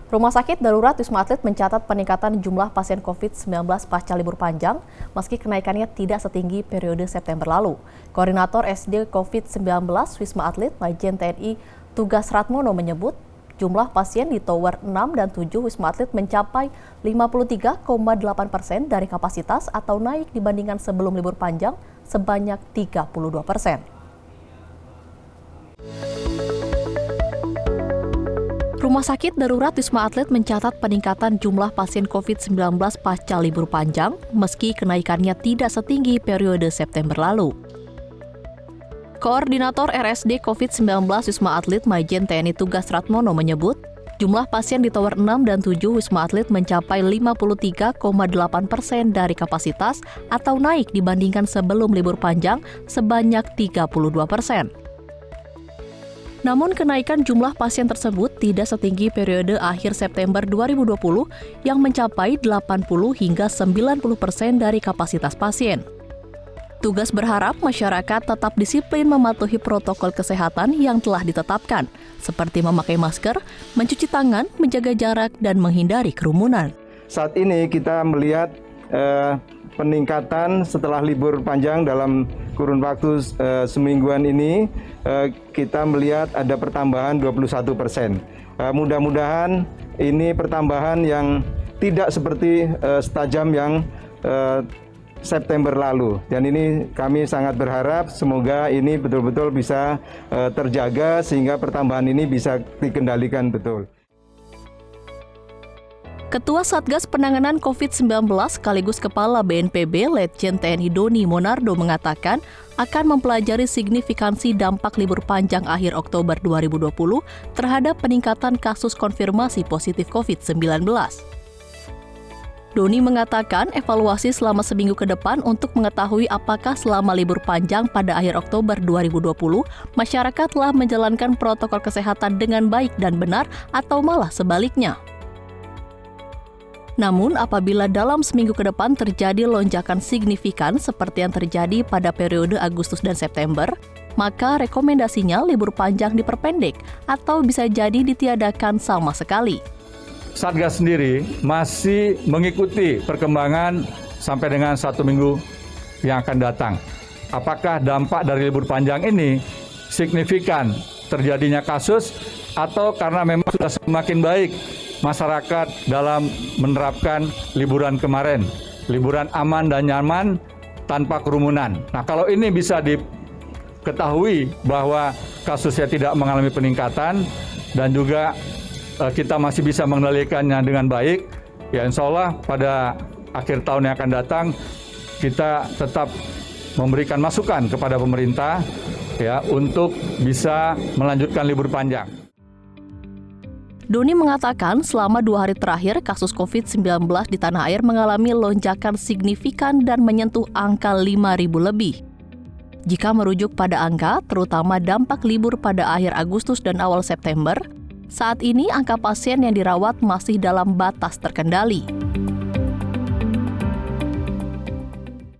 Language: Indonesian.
Rumah Sakit Darurat Wisma Atlet mencatat peningkatan jumlah pasien COVID-19 pasca libur panjang, meski kenaikannya tidak setinggi periode September lalu. Koordinator SD COVID-19 Wisma Atlet, Majen TNI Tugas Ratmono menyebut, jumlah pasien di Tower 6 dan 7 Wisma Atlet mencapai 53,8% dari kapasitas atau naik dibandingkan sebelum libur panjang sebanyak 32%. Rumah Sakit Darurat Wisma Atlet mencatat peningkatan jumlah pasien COVID-19 pasca libur panjang, meski kenaikannya tidak setinggi periode September lalu. Koordinator RSD COVID-19 Wisma Atlet Majen TNI Tugas Ratmono menyebut, jumlah pasien di Tower 6 dan 7 Wisma Atlet mencapai 53,8% dari kapasitas atau naik dibandingkan sebelum libur panjang sebanyak 32%. Namun kenaikan jumlah pasien tersebut tidak setinggi periode akhir September 2020 yang mencapai 80 hingga 90% dari kapasitas pasien. Tugas berharap masyarakat tetap disiplin mematuhi protokol kesehatan yang telah ditetapkan, seperti memakai masker, mencuci tangan, menjaga jarak, dan menghindari kerumunan. Saat ini kita melihat peningkatan setelah libur panjang dalam kurun waktu semingguan ini, kita melihat ada pertambahan 21%. Mudah-mudahan ini pertambahan yang tidak seperti setajam yang September lalu. Dan ini kami sangat berharap semoga ini betul-betul bisa terjaga sehingga pertambahan ini bisa dikendalikan betul. Ketua Satgas Penanganan COVID-19 sekaligus Kepala BNPB Letjen TNI Doni Monardo mengatakan akan mempelajari signifikansi dampak libur panjang akhir Oktober 2020 terhadap peningkatan kasus konfirmasi positif COVID-19. Doni mengatakan evaluasi selama seminggu ke depan untuk mengetahui apakah selama libur panjang pada akhir Oktober 2020, masyarakat telah menjalankan protokol kesehatan dengan baik dan benar atau malah sebaliknya. Namun, apabila dalam seminggu ke depan terjadi lonjakan signifikan seperti yang terjadi pada periode Agustus dan September, maka rekomendasinya libur panjang diperpendek atau bisa jadi ditiadakan sama sekali. Satgas sendiri masih mengikuti perkembangan sampai dengan 1 minggu yang akan datang. Apakah dampak dari libur panjang ini signifikan terjadinya kasus atau karena memang sudah semakin baik masyarakat dalam menerapkan liburan kemarin, liburan aman dan nyaman tanpa kerumunan. Nah, kalau ini bisa diketahui bahwa kasusnya tidak mengalami peningkatan dan juga kita masih bisa mengendalikannya dengan baik, ya insya Allah pada akhir tahun yang akan datang kita tetap memberikan masukan kepada pemerintah ya untuk bisa melanjutkan libur panjang. Doni mengatakan selama 2 hari terakhir kasus COVID-19 di tanah air mengalami lonjakan signifikan dan menyentuh angka 5.000 lebih. Jika merujuk pada angka, terutama dampak libur pada akhir Agustus dan awal September, saat ini angka pasien yang dirawat masih dalam batas terkendali.